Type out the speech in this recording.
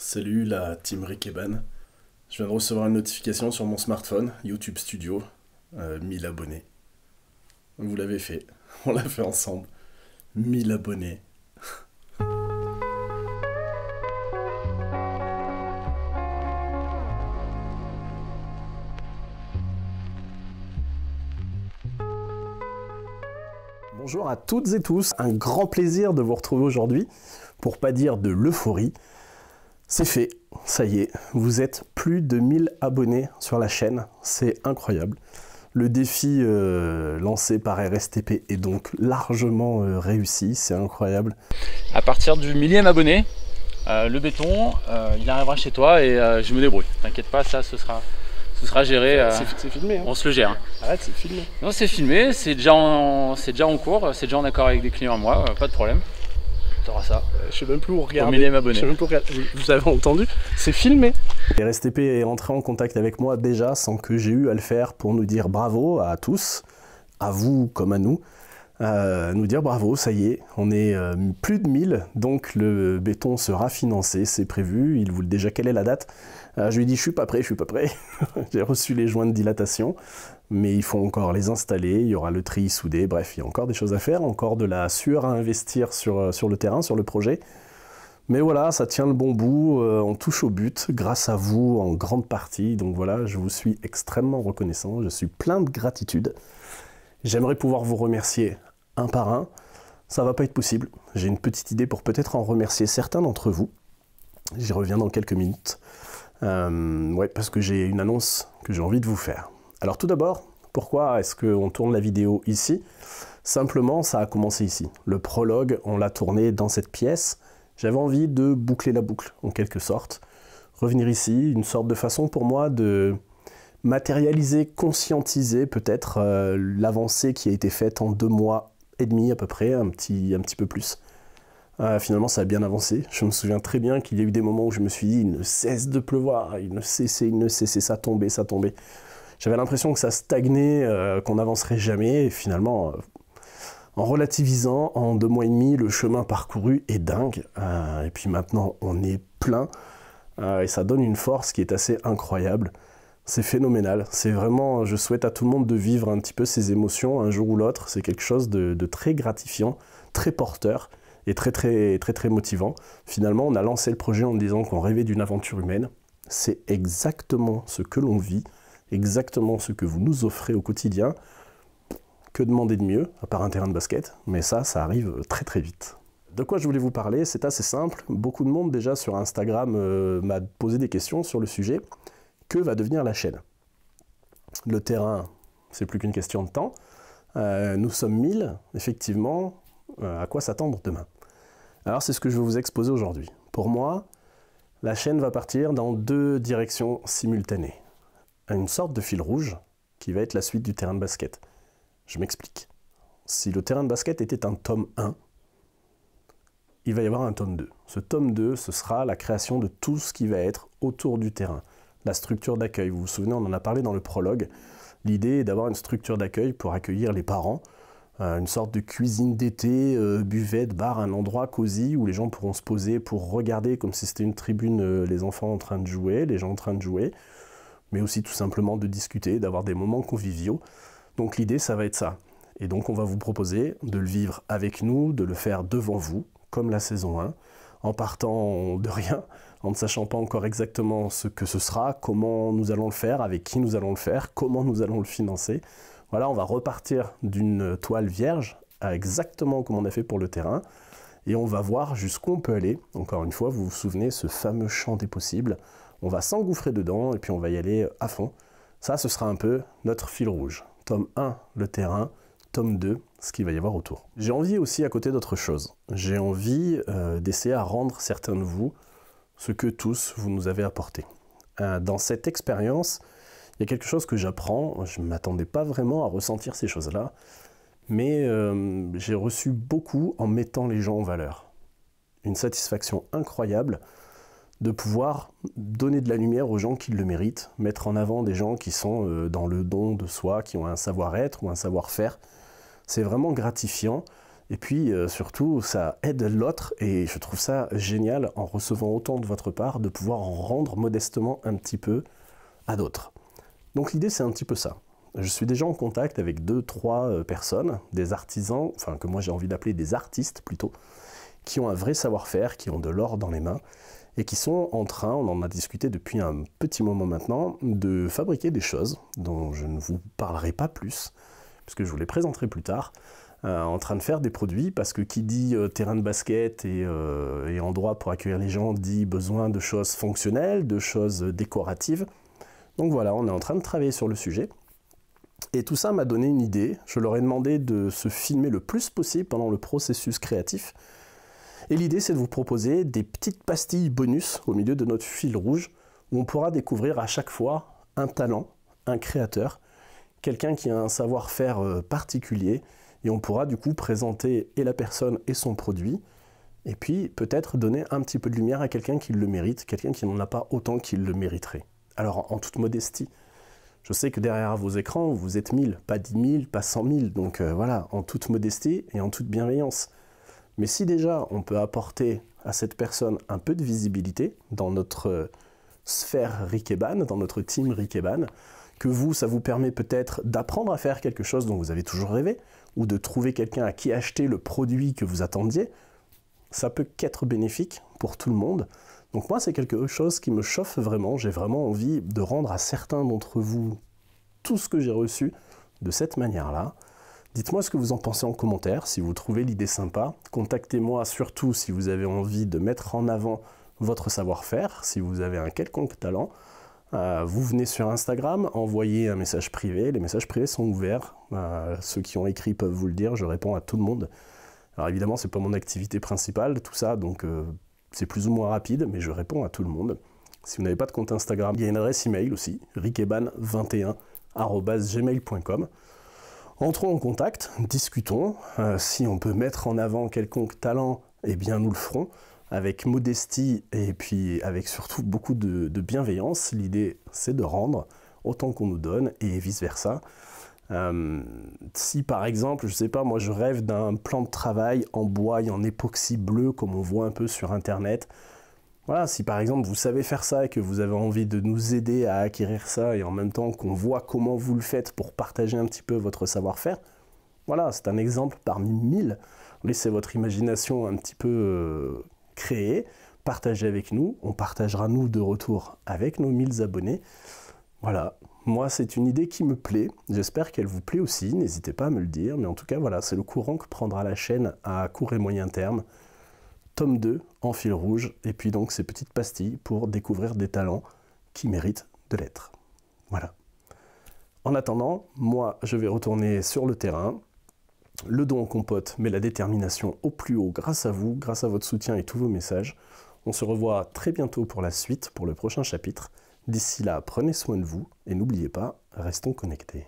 Salut la team Rikeban. Je viens de recevoir une notification sur mon smartphone, YouTube Studio, 1000 abonnés. Vous l'avez fait, on l'a fait ensemble. 1000 abonnés. Bonjour à toutes et tous, un grand plaisir de vous retrouver aujourd'hui, pour pas dire de l'euphorie. C'est fait, ça y est, vous êtes plus de 1000 abonnés sur la chaîne, c'est incroyable. Le défi lancé par RSTP est donc largement réussi, c'est incroyable. À partir du 1000e abonné, le béton, il arrivera chez toi et je me débrouille. T'inquiète pas, ça ce sera géré. C'est filmé, hein. On se le gère. Arrête, c'est filmé. Non, c'est filmé, c'est déjà en cours, c'est déjà en accord avec des clients à moi, pas de problème. T'auras ça. Je sais même plus où regarder. Au 1000e abonné. Je sais même plus où regarder. Vous avez entendu? C'est filmé. RSTP est entré en contact avec moi déjà sans que j'ai eu à le faire pour nous dire bravo à tous, à vous comme à nous. Nous dire bravo, ça y est, on est plus de 1000, donc le béton sera financé, c'est prévu. Il voulait déjà quelle est la date. Je lui ai dit je suis pas prêt. J'ai reçu les joints de dilatation, mais il faut encore les installer, il y aura le tri soudé, bref, il y a encore des choses à faire, encore de la sueur à investir sur le terrain, sur le projet. Mais voilà, ça tient le bon bout, on touche au but, grâce à vous en grande partie, donc voilà, je vous suis extrêmement reconnaissant, je suis plein de gratitude. J'aimerais pouvoir vous remercier un par un, ça va pas être possible. J'ai une petite idée pour peut-être en remercier certains d'entre vous. J'y reviens dans quelques minutes. Ouais, parce que j'ai une annonce que j'ai envie de vous faire. Alors tout d'abord, pourquoi est-ce qu'on tourne la vidéo ici? Simplement, ça a commencé ici. Le prologue, on l'a tourné dans cette pièce. J'avais envie de boucler la boucle, en quelque sorte. Revenir ici, une sorte de façon pour moi de matérialiser, conscientiser peut-être l'avancée qui a été faite en 2 mois et demi à peu près, un petit peu plus. Finalement, ça a bien avancé. Je me souviens très bien qu'il y a eu des moments où je me suis dit, il ne cesse de pleuvoir, il ne cessait, ça tombait. J'avais l'impression que ça stagnait, qu'on n'avancerait jamais, et finalement, en relativisant, en 2 mois et demi, le chemin parcouru est dingue. Et puis maintenant, on est plein, et ça donne une force qui est assez incroyable. C'est phénoménal, c'est vraiment, je souhaite à tout le monde de vivre un petit peu ces émotions un jour ou l'autre, c'est quelque chose de très gratifiant, très porteur et très motivant. Finalement, on a lancé le projet en disant qu'on rêvait d'une aventure humaine, c'est exactement ce que l'on vit, exactement ce que vous nous offrez au quotidien. Que demander de mieux, à part un terrain de basket, mais ça arrive très vite. De quoi je voulais vous parler, c'est assez simple, beaucoup de monde déjà sur Instagram m'a posé des questions sur le sujet. Que va devenir la chaîne? Le terrain, c'est plus qu'une question de temps. Nous sommes 1000, effectivement. À quoi s'attendre demain? Alors, c'est ce que je vais vous exposer aujourd'hui. Pour moi, la chaîne va partir dans 2 directions simultanées. Une sorte de fil rouge qui va être la suite du terrain de basket. Je m'explique. Si le terrain de basket était un tome 1, il va y avoir un tome 2. Ce tome 2, ce sera la création de tout ce qui va être autour du terrain. La structure d'accueil, vous vous souvenez, on en a parlé dans le prologue. L'idée est d'avoir une structure d'accueil pour accueillir les parents, une sorte de cuisine d'été, buvette, bar, un endroit cosy où les gens pourront se poser pour regarder comme si c'était une tribune, les enfants en train de jouer, les gens en train de jouer, mais aussi tout simplement de discuter, d'avoir des moments conviviaux. Donc l'idée, ça va être ça. Et donc on va vous proposer de le vivre avec nous, de le faire devant vous, comme la saison 1, en partant de rien, en ne sachant pas encore exactement ce que ce sera, comment nous allons le faire, avec qui nous allons le faire, comment nous allons le financer. Voilà, on va repartir d'une toile vierge, exactement comme on a fait pour le terrain, et on va voir jusqu'où on peut aller. Encore une fois, vous vous souvenez, ce fameux champ des possibles. On va s'engouffrer dedans, et puis on va y aller à fond. Ça, ce sera un peu notre fil rouge. Tome 1, le terrain. Tome 2, ce qu'il va y avoir autour. J'ai envie aussi, à côté d'autre chose, j'ai envie d'essayer à rendre certains de vous ce que tous vous nous avez apporté. Dans cette expérience, il y a quelque chose que j'apprends, je ne m'attendais pas vraiment à ressentir ces choses-là, mais j'ai reçu beaucoup en mettant les gens en valeur. Une satisfaction incroyable de pouvoir donner de la lumière aux gens qui le méritent, mettre en avant des gens qui sont dans le don de soi, qui ont un savoir-être ou un savoir-faire. C'est vraiment gratifiant Et puis surtout, ça aide l'autre et je trouve ça génial en recevant autant de votre part de pouvoir en rendre modestement un petit peu à d'autres. Donc l'idée c'est un petit peu ça. Je suis déjà en contact avec 2-3 personnes, des artisans, enfin que moi j'ai envie d'appeler des artistes plutôt, qui ont un vrai savoir-faire, qui ont de l'or dans les mains, et qui sont en train, on en a discuté depuis un petit moment maintenant, de fabriquer des choses dont je ne vous parlerai pas plus, puisque je vous les présenterai plus tard, en train de faire des produits, parce que qui dit terrain de basket et endroit pour accueillir les gens, dit besoin de choses fonctionnelles, de choses décoratives. Donc voilà, on est en train de travailler sur le sujet. Et tout ça m'a donné une idée. Je leur ai demandé de se filmer le plus possible pendant le processus créatif. Et l'idée, c'est de vous proposer des petites pastilles bonus au milieu de notre fil rouge, où on pourra découvrir à chaque fois un talent, un créateur, quelqu'un qui a un savoir-faire particulier, et on pourra du coup présenter et la personne et son produit, et puis peut-être donner un petit peu de lumière à quelqu'un qui le mérite, quelqu'un qui n'en a pas autant qu'il le mériterait. Alors en toute modestie, je sais que derrière vos écrans, vous êtes 1000, pas 10 000, pas 100 000, donc voilà, en toute modestie et en toute bienveillance. Mais si déjà on peut apporter à cette personne un peu de visibilité dans notre sphère Rikeban, dans notre team Rikeban, que vous, ça vous permet peut-être d'apprendre à faire quelque chose dont vous avez toujours rêvé, ou de trouver quelqu'un à qui acheter le produit que vous attendiez, ça peut qu'être bénéfique pour tout le monde. Donc moi, c'est quelque chose qui me chauffe vraiment. J'ai vraiment envie de rendre à certains d'entre vous tout ce que j'ai reçu de cette manière-là. Dites-moi ce que vous en pensez en commentaire, si vous trouvez l'idée sympa. Contactez-moi surtout si vous avez envie de mettre en avant votre savoir-faire, si vous avez un quelconque talent. Vous venez sur Instagram, envoyez un message privé. Les messages privés sont ouverts. Ceux qui ont écrit peuvent vous le dire, je réponds à tout le monde. Alors évidemment, c'est pas mon activité principale, tout ça, donc c'est plus ou moins rapide, mais je réponds à tout le monde. Si vous n'avez pas de compte Instagram, il y a une adresse email aussi, rikeban21@gmail.com. Entrons en contact, discutons. Si on peut mettre en avant quelconque talent, eh bien nous le ferons, avec modestie et puis avec surtout beaucoup de bienveillance. L'idée, c'est de rendre autant qu'on nous donne et vice-versa. Si par exemple, je sais pas, moi je rêve d'un plan de travail en bois et en époxy bleu comme on voit un peu sur internet, voilà, si par exemple vous savez faire ça et que vous avez envie de nous aider à acquérir ça et en même temps qu'on voit comment vous le faites pour partager un petit peu votre savoir-faire, voilà, c'est un exemple parmi 1000. Laissez votre imagination un petit peu créer, partagez avec nous, on partagera nous de retour avec nos 1000 abonnés. Voilà, moi c'est une idée qui me plaît, j'espère qu'elle vous plaît aussi, n'hésitez pas à me le dire, mais en tout cas voilà, c'est le courant que prendra la chaîne à court et moyen terme. Tome 2 en fil rouge, et puis donc ces petites pastilles pour découvrir des talents qui méritent de l'être. Voilà. En attendant, moi je vais retourner sur le terrain, le don en compote, mais la détermination au plus haut grâce à vous, grâce à votre soutien et tous vos messages. On se revoit très bientôt pour la suite, pour le prochain chapitre. D'ici là, prenez soin de vous, et n'oubliez pas, restons connectés.